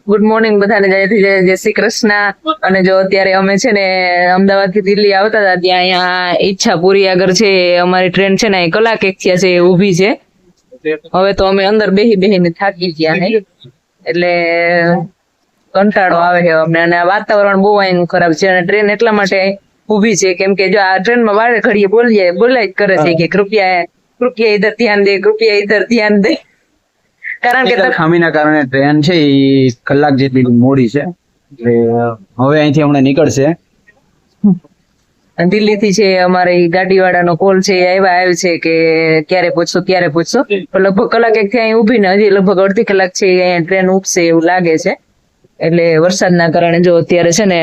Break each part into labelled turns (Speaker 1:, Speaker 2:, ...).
Speaker 1: Good morning બધાને, જય શ્રી કૃષ્ણ. અને જો અત્યારે અમે છે ને અમદાવાદ થી દિલ્હી આવતા હતા, ત્યાં અહીંયા ઈચ્છાપુરી આગળ છે અમારી ટ્રેન છે ને કલાક એક થયા છે ઊભી છે. હવે તો અમે અંદર બેહીને થાકી ગયા ને, એટલે કંટાળો આવે છે અમને. અને આ વાતાવરણ બહુ અહીં ખરાબ છે અને ટ્રેન એટલા માટે ઊભી છે કેમ કે જો આ ટ્રેનમાં વારે ઘડીએ બોલાય જ કરે છે કે કૃપયા ઇધર ધ્યાન દે, કૃપયા ઇધર ધ્યાન દે. કારણ કે
Speaker 2: ખામીના કારણે ટ્રેન છે એ કલાક જેટલી મોડી છે. એટલે હવે અહીંથી હમણાં નીકળશે.
Speaker 1: દિલ્હી થી છે અમારે ગાડી વાળાનો કોલ છે, આવ્યો છે કે ક્યારે પહોંચશો ક્યારે પહોંચશો. લગભગ કલાક એક થી અહીં ઉભી ને હજી લગભગ અડધી કલાક છે અહીંયા ટ્રેન ઉપસે એવું લાગે છે. એટલે વરસાદના કારણે જો અત્યારે છે ને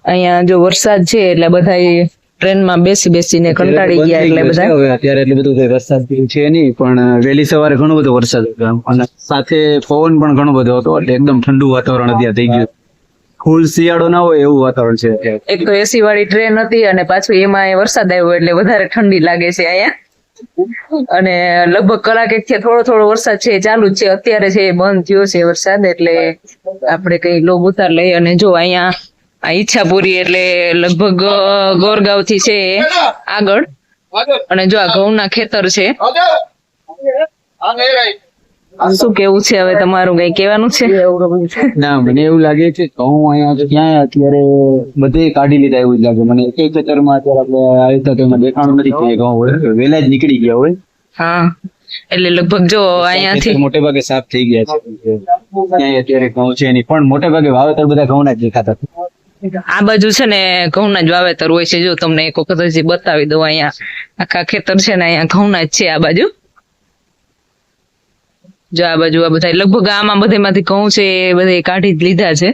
Speaker 1: અહીંયા જો વરસાદ છે એટલે બધા ટ્રેનમાં બેસીને કંટાળી ગયા. એટલે બધા
Speaker 2: અત્યારે એટલું બધું વરસાદ છે નહીં, પણ વહેલી સવારે ઘણો બધો વરસાદ હતો અને સાથે પવન પણ ઘણો બધો હતો. એટલે એકદમ ઠંડુ વાતાવરણ અત્યારે થઈ ગયું. ફૂલ શિયાળો ના હોય એવું વાતાવરણ છે.
Speaker 1: એક તો એસી વાળી ટ્રેન હતી અને પાછું એમાં વરસાદ આવ્યો એટલે વધારે ઠંડી લાગે છે અહીંયા. અને લગભગ કલાક એક થી થોડો વરસાદ છે ચાલુ જ છે. અત્યારે છે બંધ થયો છે વરસાદ. એટલે આપણે કઈ લોગ ઉતાર લઈ. અને જો અહીંયા આ ઈચ્છાપુરી એટલે લગભગ ગોરગાંવ થી છે આગળ. અને જો આ ઘઉંના ખેતર છે. શું કેવું છે હવે તમારું, કઈ કેવાનું છે?
Speaker 2: ના, મને એવું લાગે છે કે હું અહીંયા ક્યાં અત્યારે બધે કાઢી લીધા એવું જ લાગે મને. એક ખેતરમાં અત્યારે આપણે આવ્યા દેખાણું નથી કે ઘઉં હોય, વહેલા જ નીકળી ગયા હોય.
Speaker 1: હા, એટલે લગભગ જો અહીંયાથી
Speaker 2: મોટે ભાગે સાફ થઈ ગયા છે. ક્યાંય અત્યારે ઘઉં છે નહીં, પણ મોટે ભાગે વાવેતર બધા ઘઉંના જ દેખાતા.
Speaker 1: આ બાજુ છે ને ઘઉંના જ વાવેતર હોય છે. જો તમને એક વખત હજી બતાવી દઉં, અહીંયા આખા ખેતર છે ને અહીંયા ઘઉંના જ છે. આ બાજુ જો આ બાજુ આ બધા લગભગ આમાં બધેમાંથી ઘઉં છે એ બધે કાઢી જ લીધા છે.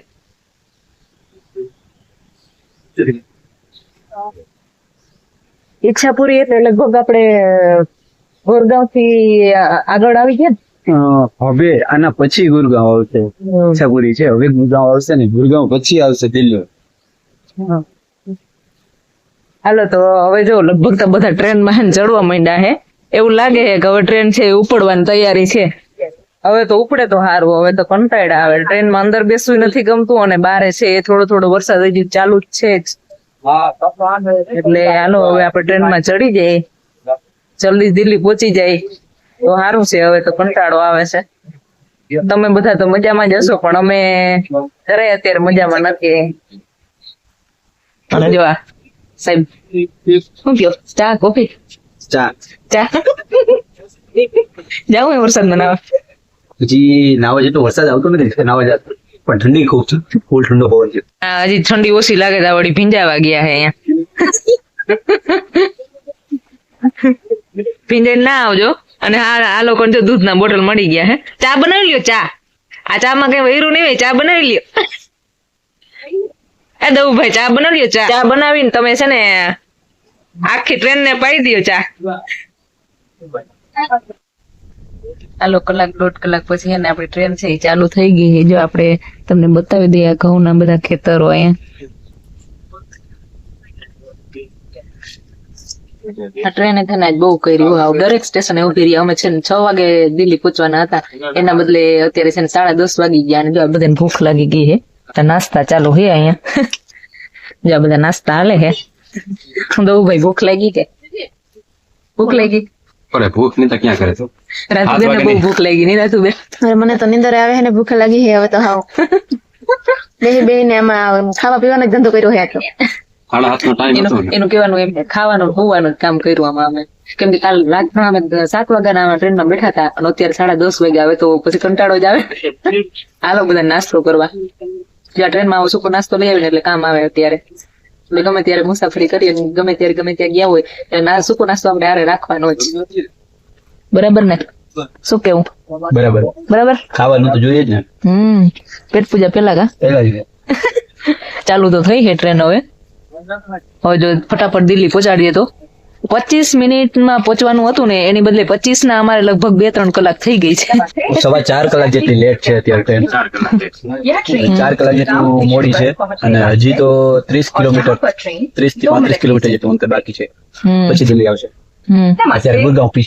Speaker 1: ઈચ્છાપુરી એટલે લગભગ આપણે ગોરગાંવ થી આગળ આવી ગયા.
Speaker 2: હવે આના પછી ગુરગાંવ આવશે. ઈચ્છાપુરી છે, હવે ગુરગાંવ આવશે ને ગુરગાંવ પછી આવશે દિલ્હી.
Speaker 1: હાલો તો હવે જો લગભગ તો બધા ટ્રેન માં ચડવા માંડ્યા હે. એવું લાગે છે કે હવે ટ્રેન છે ઉપડવાની તૈયારી છે. હવે તો ઉપડે તો સારું, હવે તો કંટાળા આવે. ટ્રેનમાં અંદર બેસવું નથી ગમતું અને બારે છે એ થોડો વરસાદ હજી ચાલુ જ છે જ. એટલે હાલો હવે આપણે ટ્રેનમાં ચડી જઈએ, જલ્દી દિલ્હી પહોંચી જાય તો સારું છે. હવે તો કંટાળો આવે છે. તમે બધા તો મજામાં જ હશો, પણ અમે જરાય અત્યારે મજામાં નથી. અને જો આ સાહેબ શું કયો, ચા કોફી?
Speaker 2: ચા
Speaker 1: જાવું એ વરસાદ બનાવવા?
Speaker 2: હજી નાવા જેટલો વરસાદ આવતો નથી, નાવા જતો પણ ઠંડી ખૂબ છે, ફૂલ ઠંડો પવન છે.
Speaker 1: હજી ઠંડી ઓછી લાગે તો વળી ભીંજાવા ગયા છે અહીંયા. ભીંજાઈને ના આવજો. અને આ લોકો જો દૂધના બોટલ મળી ગયા હે. ચા બનાવી લ્યો, ચા. આ ચા માં કઈ વૈરું નહીં હોય, ચા બનાવી લ્યો. એ દઉભાઈ ચા બનાવી લ્યો. ચા બનાવીને તમે છે ને આખી ટ્રેન ને પાઈ દો ચા. હાલો કલાક દોઢ કલાક પછી એને આપણી ટ્રેન છે એ ચાલુ થઈ ગઈ છે. જો આપણે તમને બતાવી દઈએ ઘઉંના બધા ખેતરો અહીંયા. આ ટ્રેને છે ને આજ બહુ કર્યું. દરેક સ્ટેશને ઉભી રહી. અમે છે ને 6 વાગે દિલ્હી પહોંચવાના હતા, એના બદલે અત્યારે છે ને 10:30 વાગી ગયા. અને જો આ બધાને ભૂખ લાગી ગઈ છે તો નાસ્તા ચાલુ છે અહીંયા. જો આ બધા નાસ્તા હાલે છે. ભાઈ ભૂખ લાગી કે ભૂખ લાગી?
Speaker 3: અરે ભૂખ ની તો ક્યાં કરે તો
Speaker 1: રાતુબેન ને બહુ ભૂખ લાગી નહીં રાતુબેન?
Speaker 4: મને તો નીંદર આવે છે ને ભૂખ લાગી છે. હવે તો હાવ બે ને આમાં ખાવા પીવાનો જ ધંધો કર્યો છે.
Speaker 3: 7:30 ટાઈમ હતો.
Speaker 1: એનું કહેવાનું એમ ખાવાનું હોવાનું કામ કર્યું આમાં અમે. કેમ કે કાલ રાતના અમે 7 વાગ્યાના ટ્રેનમાં બેઠા હતા અને અત્યારે 10:30 વાગ્યા. આવે તો પછી કંટાળો જ આવે. હાલો બધા નાસ્તો કરવા. જ્યાં ટ્રેનમાં આવો સૂકો નાસ્તો લઈ આવીને એટલે કામ આવે. અત્યારે એટલે ગમે ત્યારે મુસાફરી કરીએ, ગમે ત્યાં ગયા હોય એટલે સૂકો નાસ્તો આપણે હારે રાખવાનો જ. બરાબર ને? શું કેવું? બરાબર.
Speaker 2: ખાવાનું તો જોઈએ જ ને.
Speaker 1: પેટ પૂજા પેલા
Speaker 2: પહેલા જ
Speaker 1: ચાલુ તો થઈ છે ટ્રેન. હવે જો ફટાફટ દિલ્હી પહોંચાડીએ તો 25 મિનિટમાં પહોંચવાનું હતું ને એની બદલે 25 ના અમારે લગભગ 2-3 કલાક થઈ ગઈ છે.
Speaker 2: 4.25 કલાક જેટલી લેટ છે અત્યારે ટ્રેન. 4 કલાક જેટલું મોડી છે અને હજી તો 30 કિલોમીટર 30 થી 35 કિલોમીટર જેટલું અંતર બાકી છે, પછી દિલ્હી આવશે. અત્યારે ગુરગાંવ પી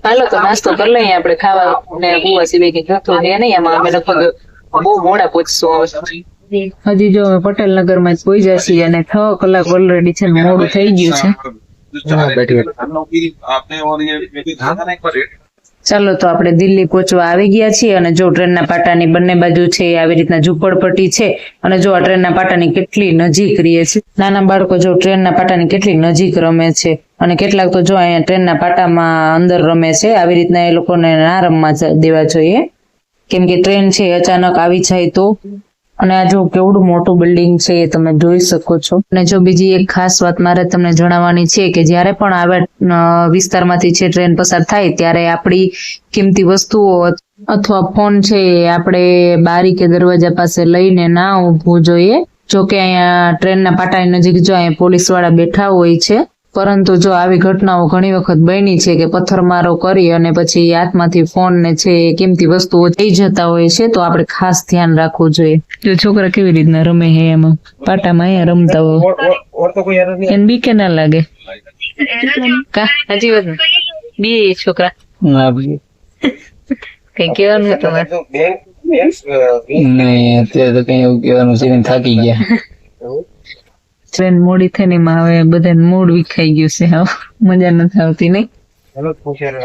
Speaker 1: હાલો તો નાસ્તો કરી લઈએ આપણે. ખાવા ને બુઆ સિવાય કે જતો હે નહીં આમાં. અમે લગભગ બહુ મોડા પહોંચશું હવે. હજી જો અમે પટેલ નગર માં જ પહોંચ્યા છીએ અને 6 કલાક ઓલરેડી છે ને મોડું થઈ ગયું છે. ચાલો તો આપણે દિલ્હી પહોંચવા આવી ગયા છીએ અને જો ટ્રેનના પાટાની બંને બાજુ છે આવી રીતના ઝૂંપડપટ્ટી છે અને જો આ ટ્રેનના પાટાની કેટલી નજીક રહે છે. નાના બાળકો જો ટ્રેનના પાટાની કેટલી નજીક રમે છે અને કેટલાક તો જો અહીંયા ટ્રેનના પાટામાં અંદર રમે છે. આવી રીતના એ લોકોને ના રમવા દેવા જોઈએ કેમ કે ટ્રેન છે અચાનક આવી જાય તો. અને આ જો કેવડું મોટું બિલ્ડિંગ છે એ તમે જોઈ શકો છો. અને જો બીજી એક ખાસ વાત મારે તમને જણાવવાની છે કે જ્યારે પણ આવા વિસ્તારમાંથી છે ટ્રેન પસાર થાય ત્યારે આપણી કિંમતી વસ્તુઓ અથવા ફોન છે એ આપણે બારી કે દરવાજા પાસે લઈને ના ઊભવું જોઈએ. જો કે અહીંયા ટ્રેનના પાટાની નજીક જો અહીંયા પોલીસ વાળા બેઠા હોય છે, પરંતુ જો આવી ઘટનાઓ ઘણી વખત બની છે કે પથ્થરમારો કરી અને પછી હાથમાંથી ફોન ને છે કિંમતી વસ્તુઓ જઈ જતા હોય છે, તો આપણે ખાસ ધ્યાન રાખવું જોઈએ. જો છોકરા કેવી રીતના રમે છે એમાં પાટામાં અહીંયા રમતા હોય એને બીકે ના લાગે કા? હજી વાત બે છોકરા કઈ કેવાનું હતું તમારે?
Speaker 2: નહીં અત્યારે તો કઈ એવું કહેવાનું છે થાકી ગયા.
Speaker 1: ટ્રેન મોડી થઈને હવે બધા મૂડ વિખાઈ ગયું છે. હવે મજા નથી આવતી નહીં?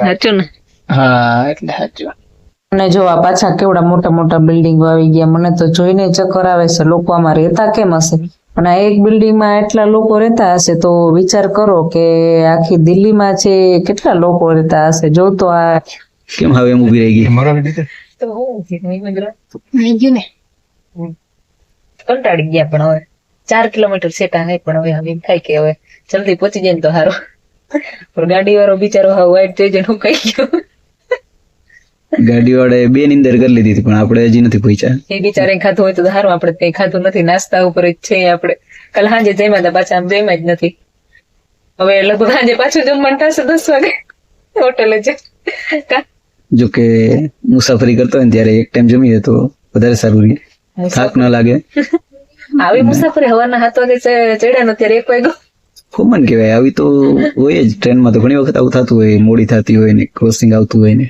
Speaker 1: સાચું ને?
Speaker 2: હા એટલે સાચું.
Speaker 1: અને જો આ પાછા કેવડા મોટા મોટા બિલ્ડિંગો આવી ગયા. મને તો જોઈને ચક્કર આવે છે. લોકો આમાં રહેતા કેમ હશે? અને આ એક બિલ્ડિંગમાં એટલા લોકો રહેતા હશે તો વિચાર કરો કે આખી દિલ્હીમાં છે કેટલા લોકો રહેતા હશે. જો તો આ
Speaker 2: કેમ હવે એમ ઉભી રહી ગઈ?
Speaker 1: કંટાળી ગયા. પણ હવે 4 કિલોમીટર સેટા હે પણ હવે હવે થાય કે હવે જલ્દી પહોંચી જાય ને તો સારું. પણ ગાડી વાળો બિચારો હવે વાઈટ થઈ જાય હું કઈ ગયો.
Speaker 2: ગાડી વાળાએ 2 ની અંદર કરી લીધી પણ આપણે હજી નથી પહોંચ્યા.
Speaker 1: એ બિચારે ખાધું હોય તો સારું. આપણે કઈ ખાધું નથી, નાસ્તા ઉપર જ છે આપણે. કાલ સાંજે જમ્યા હતા પાછા આમ જમ્યા જ નથી. હવે લગભગ સાંજે પાછું જમવાનું થશે 10 વાગે હોટલે છે.
Speaker 2: જો કે મુસાફરી કરતો હોય ને ત્યારે એક ટાઈમ જમીએ તો વધારે સારું રહે, થાક ન લાગે.
Speaker 1: આવી મુસાફરી હવારના 7 વાગે ચડ્યા ને ત્યારે 1 વાગ્યો
Speaker 2: કોમન કહેવાય. આવી તો હોય જ ટ્રેનમાં તો ઘણી વખત આવું થતું હોય, મોડી થતી હોય ને ક્રોસિંગ આવતું હોય ને.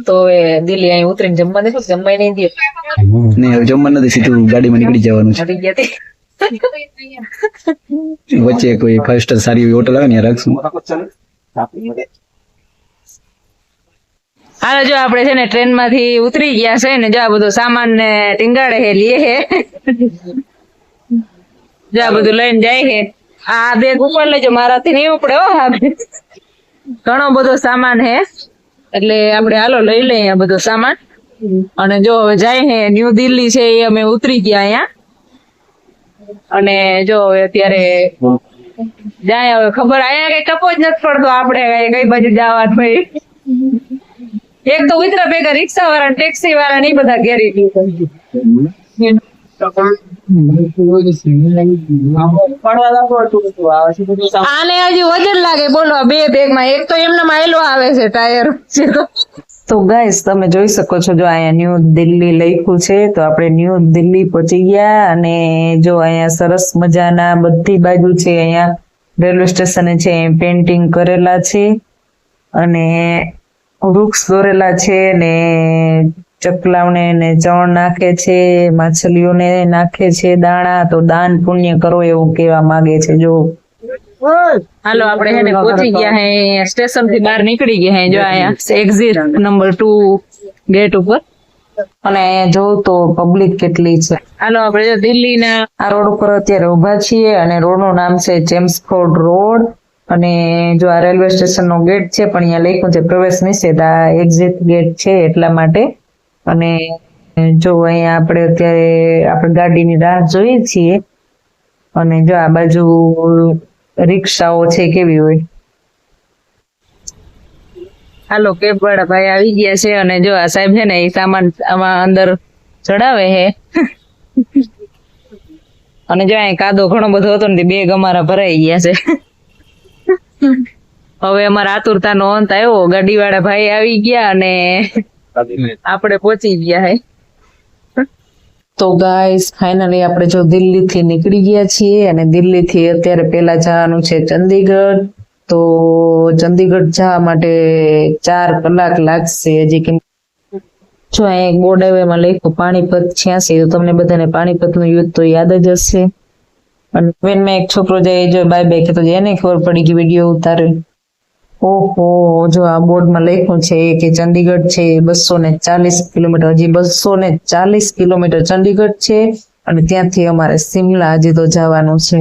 Speaker 1: તો હવે દિલ્હી અહીં ઉતરીને જમવા દેખો, જમવાય નહીં દે
Speaker 2: ને હવે જમવા નથી, સીધું ગાડીમાં નીકળી જવાનું છે.
Speaker 1: આવી ગયા તે
Speaker 2: વચ્ચે કોઈ 5 સ્ટાર સારી એવી હોટલ આવે ને ત્યાં રાખશું.
Speaker 1: હાલો જો આપણે છે ને ટ્રેન માંથી ઉતરી ગયા છે ને જો આ બધો સામાન ને ટીંગાડે હે, લે હે. જો આ બધું લઈને જાય હે. આ બેગ ઉપર લેજો, મારાથી નહીં ઉપડે હો. આ ઘણો બધો સામાન હે એટલે આપણે હાલો લઈ લઈએ આ બધો સામાન. અને જો હવે જાય હે ન્યૂ દિલ્હી છે એ અમે ઉતરી ગયા અહીંયા. અને જો હવે અત્યારે જાય હવે ખબર અહીંયા કઈ ટપો જ નથી પડતો આપણે કઈ બાજુ જવા ભાઈ. એક તો ઉતરા ભેગા રિક્ષા વાળા ટેક્સી વાળા નહીં બધા ઘેરી આને હજી વજન લાગે. બોલો 2 બેગમાં એક તો એમને માયલો આવે છે ટાયર. તો ગાઈસ તમે જોઈ શકો છો જો અહીંયા ન્યૂ દિલ્હી લખ્યું છે તો આપણે ન્યૂ દિલ્હી પહોંચી ગયા. અને જો અહીંયા સરસ મજાના બધી બાજુ છે અહીંયા રેલવે સ્ટેશન છે પેન્ટિંગ કરેલા છે અને વૃક્ષ દોરેલા છે ને ચકલાવને ને ચણ નાખે છે, માછલીઓને નાખે છે દાણા. તો દાન પુણ્ય કરો એવું કહેવા માંગે છે. જો હાલો આપણે હે ને પહોંચી ગયા હે સ્ટેશન થી બહાર નીકળી ગયા હે. જો અહીંયા એક્ઝિટ નંબર 2 ગેટ ઉપર. અને અહીંયા જોઉં તો પબ્લિક કેટલી છે. હાલો આપણે જો દિલ્હીના આ રોડ ઉપર અત્યારે ઉભા છીએ અને રોડ નું નામ છે ચેમ્સફોર્ડ રોડ. અને જો આ રેલવે સ્ટેશન નો ગેટ છે પણ અહીંયા લખ્યું છે પ્રવેશ નિષેધ. આ એક્ઝિટ ગેટ છે એટલા માટે. અને જો અહીંયા આપણે અત્યારે આપણે ગાડીની રાહ જોઈએ છીએ. અને જો આ બાજુ રિક્ષાઓ છે કેવી હોય. હાલો કેબ વાળા ભાઈ આવી ગયા છે અને જો આ સાહેબ છે ને એ સામાન આમાં અંદર ચડાવે છે. અને જો અહીં કાદો ઘણો બધો હતો ને બેગ અમારા ભરાઈ ગયા છે. હવે અમારા આતુરતાનો અંત આવ્યો. ગાડી વાળા ભાઈ આવી ગયા અને આપણે પહોંચી ગયા હે. તો ગાઈસ ફાઇનલી આપણે જો દિલ્હી થી નીકળી ગયા છીએ અને દિલ્હી થી અત્યારે પેલા જવાનું છે ચંદીગઢ. તો ચંદીગઢ જવા માટે 4 કલાક લાગશે હજી. કેમ જો અહીંયા એક બોર્ડ આવે એમાં લખ્યું પાણીપત 86, તો તમને બધાને પાણીપતનું યુદ્ધ તો યાદ જ હશે. અને ટ્રેનમાં એક છોકરો જાય જો બાય બાય કહેતો એને ખબર પડી ગઈ વિડીયો ઉતારે. ઓહો, જો આ બોર્ડમાં લખ્યું છે કે ચંદીગઢ છે 240 કિલોમીટર, હજી 240 કિલોમીટર ચંદીગઢ છે અને ત્યાંથી અમારે શિમલા હજી તો જવાનું છે.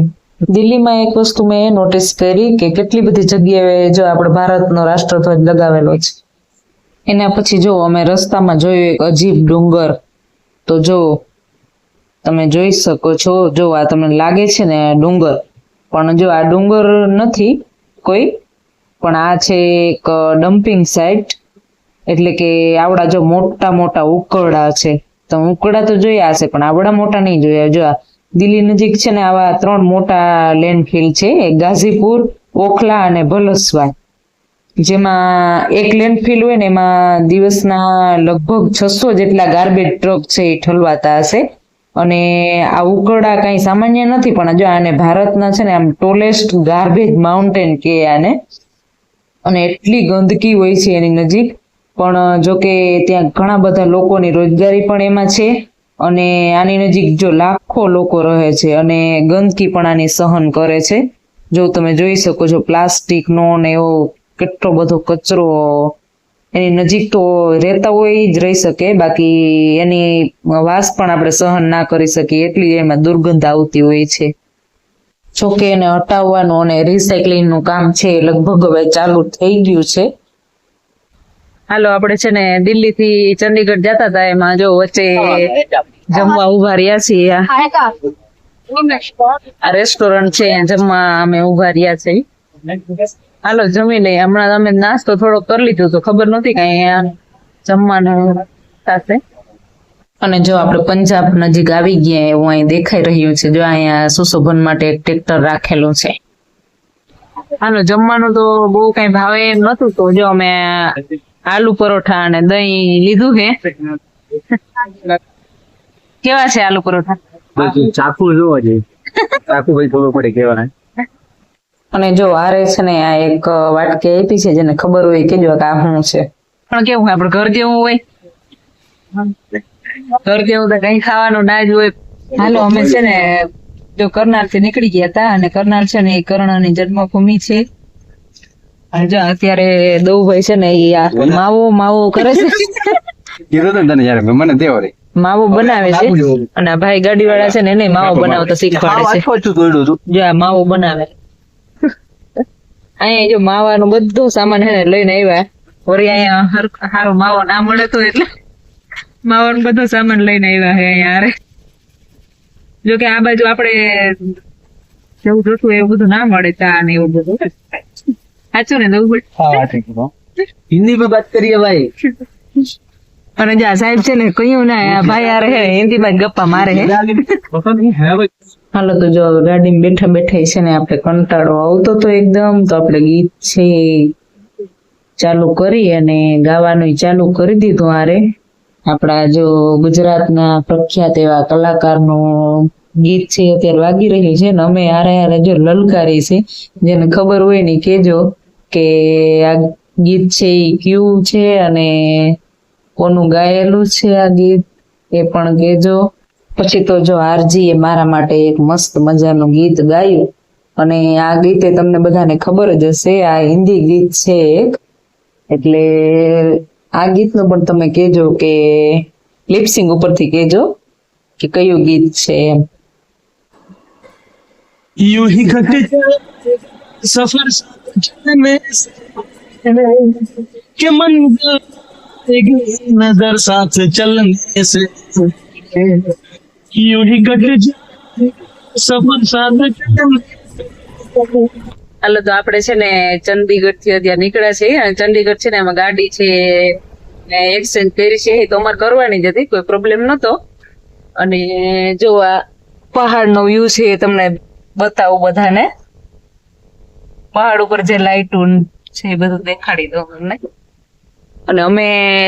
Speaker 1: દિલ્હીમાં એક વસ્તુ મેં નોટિસ કરી કે કેટલી બધી જગ્યાએ જો આપણે ભારતનો રાષ્ટ્રધ્વજ લગાવેલો છે. એના પછી જો અમે રસ્તામાં જોયું એક અજીબ ડુંગર, તો જો તમે જોઈ શકો છો, જો આ તમને લાગે છે ને ડુંગર, પણ જો આ ડુંગર નથી કોઈ, પણ આ છે એક ડમ્પિંગ સાઇટ. એટલે કે આવડા જો મોટા મોટા ઉકરડા છે, તમે ઉકરડા તો જોયા હશે પણ આવડા મોટા નહીં જોયા. જો આ દિલ્હી નજીક છે ને આવા 3 મોટા લેન્ડફિલ છે, એક ગાઝીપુર, ઓખલા અને ભલસવા. જેમાં એક લેન્ડફિલ હોય ને એમાં દિવસના લગભગ 600 જેટલા ગાર્બેજ ટ્રક છે એ ઠલવાતા હશે. અને આ ઉકરડા કઈ સામાન્ય નથી, પણ જો આને ભારતના છે ને આમ ટોલેસ્ટ ગાર્બેજ માઉન્ટેન કે આને. અને એટલી ગંદકી હોય છે એની નજીક, પણ જો કે ત્યાં ઘણા બધા લોકોની રોજગારી પણ એમાં છે. અને આની નજીક જો લાખો લોકો રહે છે અને ગંદકી પણ આની સહન કરે છે. જો તમે જોઈ શકો છો પ્લાસ્ટિકનો ને એવો કેટલો બધો કચરો એની નજીક તો રહેતા હોય જ રહી શકે, બાકી એની વાસ પણ આપણે સહન ના કરી શકીએ એટલી એમાં દુર્ગંધ આવતી હોય છે. જોકે એને હટાવવાનું અને રિસાયકલિંગ નું કામ છે લગભગ હવે ચાલુ થઈ ગયું છે. હાલો, આપણે છે ને દિલ્હી થી ચંદીગઢ જતા હતા, એમાં જો વચ્ચે જમવા ઉભા રહ્યા છીએ. આ રેસ્ટોરન્ટ છે, જમવા અમે ઉભા રહ્યા છીએ. હાલો જમી લઈએ. હમણાં અમે નાસ્તો થોડો કરી લીધો તો ખબર નહોતી કે અહીંયા જમવાનું થશે. અને જો આપણે પંજાબ નજીક આવી ગયા એવું અહીં દેખાઈ રહ્યું છે. જો અહીંયા સુશોભન માટે એક ટ્રેક્ટર રાખેલું છે. હાલો, જમવાનું તો બહુ કઈ ભાવે એમ નતું, તો જો અમે આલુ પરોઠા અને દહીં લીધું છે. કેવા છે આલુ પરોઠા?
Speaker 2: ચાકુ જોવા જઈએ, ચાકુ ભાઈ ખબર પડે કેવા.
Speaker 1: અને જો આરે છે ને આ એક વાટકી આપી છે, જેને ખબર હોય કેજો કે આ શું છે. પણ કેવું આપણે ઘર જેવું હોય, ઘર જેવું તો કઈ ખાવાનું ના જ હોય. હાલો, અમે છે ને જો કરનાળ થી નીકળી ગયા હતા, અને કરનાળ છે ને એ કર્ણની જન્મભૂમિ છે. અને જો અત્યારે દઉભાઈ છે ને એ આ માવો કરે છે.
Speaker 3: કીધું તો તને યાર, મને દેવો રે
Speaker 1: માવો બનાવે છે, અને આ ભાઈ ગાડી વાળા છે ને એને માવો બનાવતા શીખવાડે છે. જો આ માવો બનાવે. અહીંયા જો માવાનો બધો સામાન હે ને લઈને આવ્યા. વળી અહીંયા સારો માવો ના મળે તો એટલે માવાનો બધો સામાન લઈને આવ્યા છે અહીંયા. જો કે આ બાજુ આપણે જેવું જોતું એવું બધું ના મળે, ચા ને એવું બધું. સાચું ને દઉં?
Speaker 2: હિન્દી में बात करिए भाई.
Speaker 1: અને જા સાહેબ છે ને કયું ના આ ભાઈ યાર હે હિન્દી માં ગપ્પા મારે હે. હાલો, તો જો ગાડીમાં બેઠા બેઠા છે ને આપણે કંટાળો આવતો તો એકદમ, તો આપણે ગીત છે ચાલુ કરી અને ગાવાનું ચાલુ કરી દીધું. આરે આપણા જો ગુજરાતના પ્રખ્યાત એવા કલાકારનું ગીત છે અત્યારે વાગી રહ્યું છે, ને અમે હારે જો લલકારી છે. જેને ખબર હોય ને કેજો કે આ ગીત છે એ કયું છે અને કોનું ગાયેલું છે આ ગીત, એ પણ કેજો. પછી તો જો આરજી એ મારા માટે એક મસ્ત મજાનું ગીત ગાયું, અને આ ગીતે તમને બધાને ખબર જ હશે, આ હિન્દી ગીત છે એક. એટલે આ ગીતનું પણ તમે કેજો કે લિપસિંગ ઉપરથી કેજો કે કયું ગીત છે એમ.
Speaker 5: यूं ही घट सफर में के मंजिल एक नजर साथ चलने से यूं ही घट सफर साथ चलने.
Speaker 1: હાલો, તો આપણે છે ને ચંદીગઢ થી અત્યારે નીકળ્યા છે, અને ચંદીગઢ છે ને એમાં ગાડી છે ને એક્સચેન્જ કરી છે, એ તો અમારે કરવાની જ હતી, કોઈ પ્રોબ્લેમ નતો. અને જો આ પહાડનો વ્યૂ છે એ તમને બતાવું બધાને. પહાડ ઉપર જે લાઈટો છે એ બધું દેખાડી દઉં તમને. અને અમે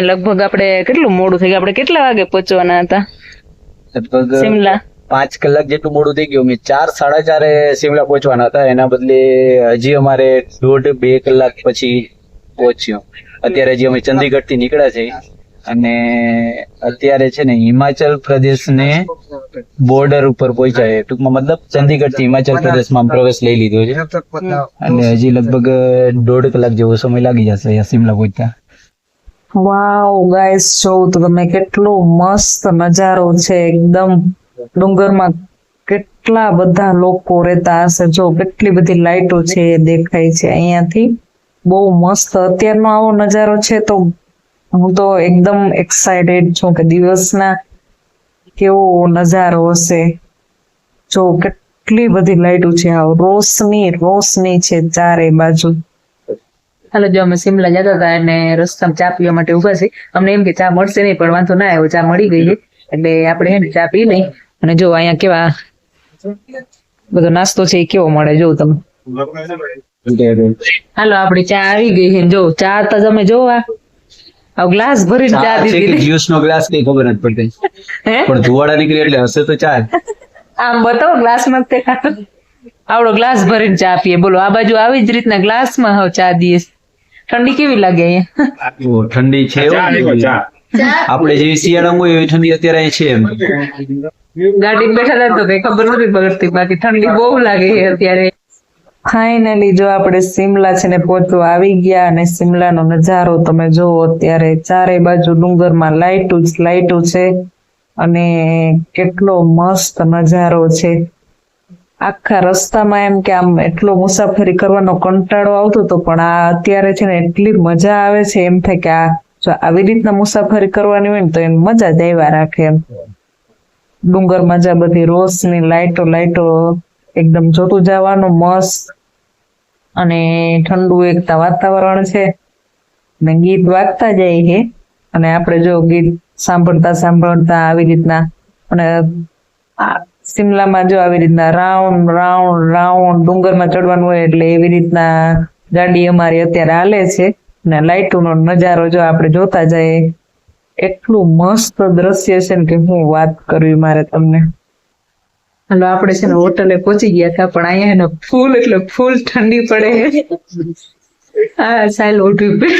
Speaker 1: લગભગ આપણે કેટલું મોડું થઈ ગયું, આપણે કેટલા વાગે પહોંચવાના હતા
Speaker 2: લગભગ
Speaker 1: શિમલા?
Speaker 2: 5 કલાક જેટલું મોડું થઈ ગયું. અમે 4-4:30 શિમલા પહોંચવાના હતા, એના બદલે હજી અમારે 1.5-2 કલાક પછી પહોંચ્યો. અત્યારે હજી અમે ચંદીગઢ થી નીકળ્યા છે અને અત્યારે છે ને હિમાચલ પ્રદેશ ને બોર્ડર ઉપર પહોંચ્યા છે. ટૂંકમાં મતલબ ચંદીગઢ થી હિમાચલ પ્રદેશમાં પ્રવેશ લઈ લીધો છે અને હજી લગભગ 1.5 કલાક જેવો સમય લાગી જશે અહીંયા શિમલા પહોંચતા.
Speaker 1: વાવ ગાઈસ, જોઉં તો તમે કેટલો મસ્ત નજારો છે. એકદમ ડુંગરમાં કેટલા બધા લોકો રહેતા હશે. જો કેટલી બધી લાઈટો છે દેખાય છે અહીંયાથી. બહુ મસ્ત અત્યારનો આવો નજારો છે તો હું તો એકદમ એક્સાઇટેડ છું કે દિવસના કેવો નજારો હશે. જો કેટલી બધી લાઈટો છે, આવ રોશની છે ચારે બાજુ. હાલો, જો અમે શિમલા જતા હતા અને રસ્તામાં ચા પીવા માટે ઉભા છે. અમને એમ કે ચા મળશે નહીં, પણ વાંધો ના આવ્યો, ચા મળી ગઈ છે એટલે આપણે હે ને ચા પી લઈ. અને જો અહીંયા કેવા બધો નાસ્તો છે એ કેવો મળે જો તમે. હાલો, આપડી ચા આવી ગઈ છે. જો ચા તો તમે જો આ ગ્લાસ ભરીને ચા દીધી.
Speaker 2: જ્યુસ નો ગ્લાસ કઈ ખબર નથી પડતી, પણ ધુવાડા નીકળી એટલે હશે તો ચા.
Speaker 1: આમ બતાવો ગ્લાસ માં આવડો ગ્લાસ ભરીને ચા પીએ. બોલો, આ બાજુ આવી જ રીતના ગ્લાસમાં હવે ચા દઈએ. ઠંડી કેવી લાગે અહીંયા?
Speaker 2: ઠંડી છે આપણે જેવી શિયાળામાં હોય એવી ઠંડી અત્યારે અહીં છે. એમ
Speaker 1: ગાડી બેઠા હતા તો કઈ ખબર નથી પડતી, બાકી ઠંડી બહુ લાગે છે અત્યારે. ફાઇનલી જો આપણે શિમલા છે ને પહોંચવા આવી ગયા અને શિમલાનો નજારો તમે જોવો. અત્યારે ચારે બાજુ ડુંગરમાં લાઈટો છે અને કેટલો મસ્ત નજારો છે. આખા રસ્તામાં એમ કે આમ એટલો મુસાફરી કરવાનો કંટાળો આવતો હતો, પણ આ અત્યારે છે ને એટલી મજા આવે છે. એમ થાય કે આ જો આવી રીતના મુસાફરી કરવાની હોય ને તો એમ મજા જ આવ્યા રાખે. એમ ડુંગરમાં જ્યાં બધી રોશની લાઈટો એકદમ જોતું જવાનું મસ્ત અને ઠંડુ એકતા વાતાવરણ છે ને ગીત વાગતા જાય છે અને આપણે જો ગીત સાંભળતા આવી રીતના અને શિમલામાં જો આવી રીતના રાઉન્ડ ડુંગરમાં ચડવાનું હોય એટલે એવી રીતના ગાડી અમારી અત્યારે હાલે છે ને લાઈટોનો નજારો જો આપણે જોતા જઈએ. એટલું મસ્ત દ્રશ્ય છે ને કે હું વાત કરવી મારે તમને. હાલો, આપણે છે ને હોટલે પહોંચી ગયા હતા, પણ અહીંયા એને ફૂલ એટલે ફૂલ ઠંડી પડે. હા, સાયલ ઓઢવી પડે.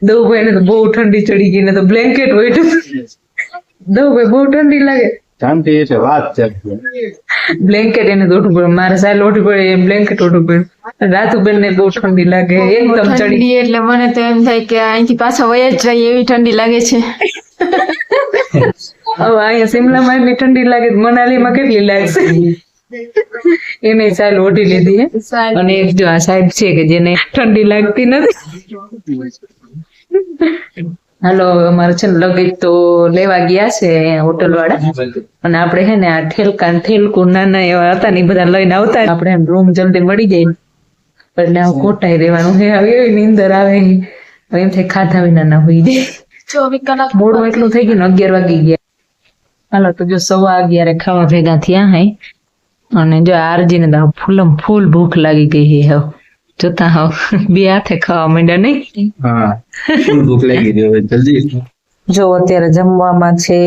Speaker 1: દઉભાઈ ને તો બહુ ઠંડી ચડી ગઈ ને તો બ્લેન્કેટ હોય. દઉભાઈ બહુ ઠંડી લાગે,
Speaker 3: શાંતિ છે વાત છે.
Speaker 1: બ્લેન્કેટ એને તો ઓઢવું પડે. મારે સાયલ ઓઢવી પડે, એમ બ્લેન્કેટ ઓઢવું પડે. રાતુબેન ને બહુ ઠંડી લાગે, એકદમ ચડી.
Speaker 4: ઠંડી એટલે મને તો એમ થાય કે અહીંથી પાછા વયા જ જાય એવી ઠંડી લાગે છે.
Speaker 1: હવે અહીંયા શિમલામાં એટલી ઠંડી લાગે, મનાલીમાં કેટલી લાગશે? એને સાયલ ઓઢી લીધી હે. અને એક જો આ સાહેબ છે કે જેને ઠંડી લાગતી નથી. હાલો, અમારે છે ને લગેજ તો લેવા ગયા છે હોટલ વાળા અને આપણે છે ને આ ઠેલકું નાના એવા હતા ને બધા લઈને આવતા. આપણે રૂમ જલ્દી મળી જાય એટલે કોટાઈ રહેવાનું છે. એવી નીંદર આવે એમ થાય ખાધા વિના ના હોઈ જાય.
Speaker 4: 24 કલાક
Speaker 1: મોડું એટલું થઈ ગયું ને 11 વાગી ગયા. હાલો, તો જો 11:15 ખાવા ભેગા થયા હે અને જો આરજી ને તો ફૂલ ભૂખ લાગી ગઈ છે. હવે જોતા હોવ બે હાથે ખાવા માંડ્યા નહીં.
Speaker 3: હા, ભૂખ લાગી ગઈ હવે જલ્દી.
Speaker 1: જો અત્યારે જમવામાં છે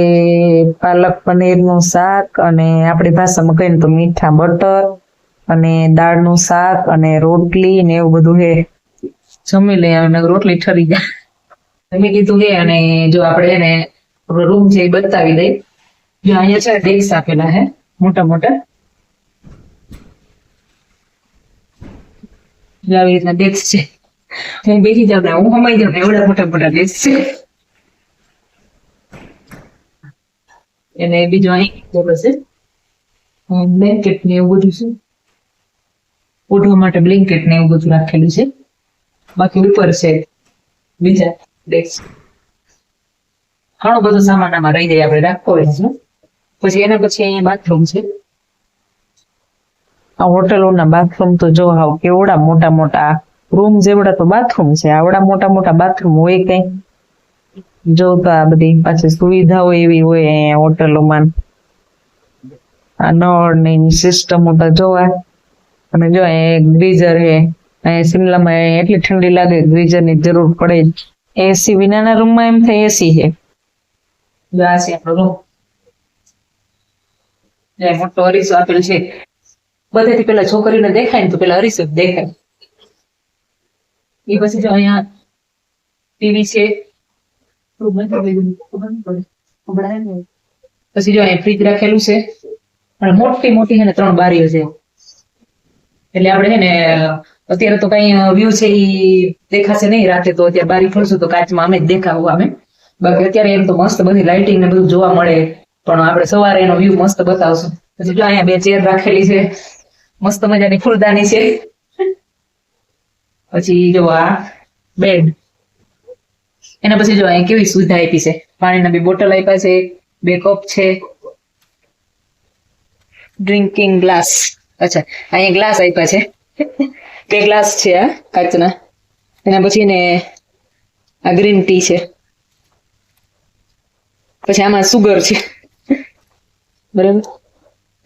Speaker 1: પાલક પનીરનું શાક અને આપણી ભાષામાં કહીએ તો મીઠા બટર અને દાળનું શાક અને રોટલી ને એવું બધું છે. જમી લઈ અને રોટલી ઠરી જાય જમી લીધું છે. અને જો આપણે એને રૂમ છે એ બતાવી દઈ. જો અહીંયા છે ડેસ્ક આપેલા હે મોટા. આવી રીતના ડેસ્ક છે. હું બેસી જાઉં હું હમાઈ જાઉં એવડા મોટા ડેસ્ક છે. એને બીજું અહીં છે બ્લેન્કેટ ને એવું બધું છે. ઓઢવા માટે બ્લેન્કેટ ને એવું બધું રાખેલું છે. બાકી ઉપર છે બીજા ડેસ્ક. ઘણો બધો સામાન આમાં રહી જાય, આપણે રાખવો હોય. પછી એના પછી અહીંયા બાથરૂમ છે. આ હોટલોના બાથરૂમ તો જો હાવ કેવડા મોટા રૂમ જેવડા તો બાથરૂમ છે. આવડા મોટા બાથરૂમ હોય કઈ જો તો આ બધી પાછી સુવિધાઓ એવી હોય અહીંયા હોટલોમાં. આ નળ ની સિસ્ટમ તો જોવા. અને જો અહીંયા ગ્રીઝર છે. અહીંયા શિમલામાં એટલી ઠંડી લાગે ગ્રીઝર ની જરૂર પડે જ. એસી વિનાના રૂમમાં એમ થાય એસી છે. જો આ છે આપણો રૂમ. જ્યાં મોટો અરીસો આપેલ છે. બધેથી પેલા છોકરીને દેખાય ને તો પેલા અરીસો જ દેખાય. એ પછી જો અહીંયા ટીવી છે. પછી જો અહીંયા ફ્રીજ રાખેલું છે અને મોટી મોટી છે ને 3 બારીઓ છે. એટલે આપણે છે ને અત્યારે તો કઈ વ્યૂ છે ઈ દેખાશે નહીં. રાતે તો અત્યારે બારી ખોલશું તો કાચમાં અમે જ દેખાવું અમે. બાકી અત્યારે એમ તો મસ્ત બધી લાઇટિંગ ને બધું જોવા મળે, પણ આપણે સવારે એનો વ્યૂ મસ્ત બતાવશું. પછી જો અહીંયા 2 ચેર રાખેલી છે, મસ્ત મજાની ફૂલદાની છે. પછી જો આ બેડ, એના પછી જો અહીંયા કેવી સુવિધા આપી છે. પાણીના 2 બોટલ આપ્યા છે, 2 કપ છે, ડ્રિંકિંગ ગ્લાસ. અચ્છા, અહીંયા ગ્લાસ આપ્યા છે. 2 ગ્લાસ છે આ કાચના. એના પછી ને આ ગ્રીન ટી છે. પછી આમાં સુગર છે, બરાબર.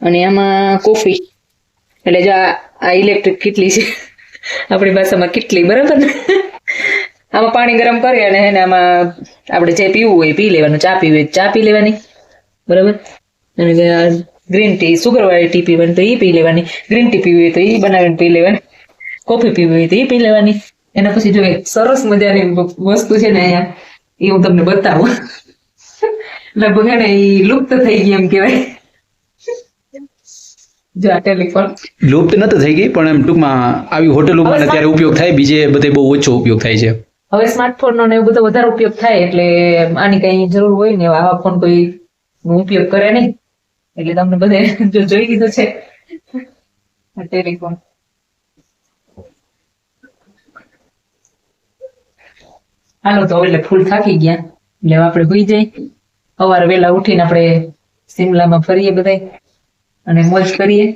Speaker 1: અને આમાં કોફી. એટલે જો આ ઇલેક્ટ્રિક કેટલી છે, આપણી ભાષામાં કેટલી, બરાબર ને. આમાં પાણી ગરમ કરી અને એને આમાં આપણે જે પીવું હોય પી લેવાનું, ચા પીવી હોય ચા પી લેવાની, બરાબર. અને ગ્રીન ટી, સુગર વાળી ટી પીવાની તો એ પી લેવાની, ગ્રીન ટી પીવી હોય તો એ બનાવીને પી લેવાની, કોફી પીવી હોય તો એ પી લેવાની. એના પછી જો એક સરસ મજાની વસ્તુ છે ને અહીંયા, એ હું તમને બતાવું. લગભગ ને એ લુપ્ત થઈ ગઈ એમ કહેવાય. જો આ ટેલિફોન
Speaker 2: લુપ્ત નથી થઈ ગઈ, પણ એમ ટૂંકમાં આવી હોટલોમાં ને ત્યારે ઉપયોગ થાય, બીજે બધે બહુ ઓછો ઉપયોગ થાય છે.
Speaker 1: હવે સ્માર્ટફોન નો ને એવું બધો વધારે ઉપયોગ થાય એટલે આની કઈ જરૂર હોય ને આવા ફોન કોઈ ઉપયોગ કરે નહીં. એટલે તમને બધે જો જોઈ લીધું છે ટેલિફોન. હાલો તો એટલે ફૂલ થાકી ગયા એટલે આપણે હોઈ જઈએ. સવારે વહેલા ઉઠીને આપણે શિમલામાં ફરીએ બધાય અને મોજ કરીએ.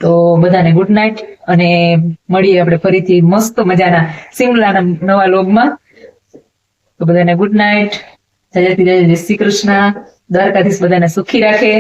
Speaker 1: તો બધાને ગુડ નાઇટ અને મળીએ આપણે ફરીથી મસ્ત મજાના શિમલાના નવા લોગમાં. તો બધાને ગુડ નાઇટ. જય શ્રી કૃષ્ણ. દ્વારકાધીશ બધાને સુખી રાખે.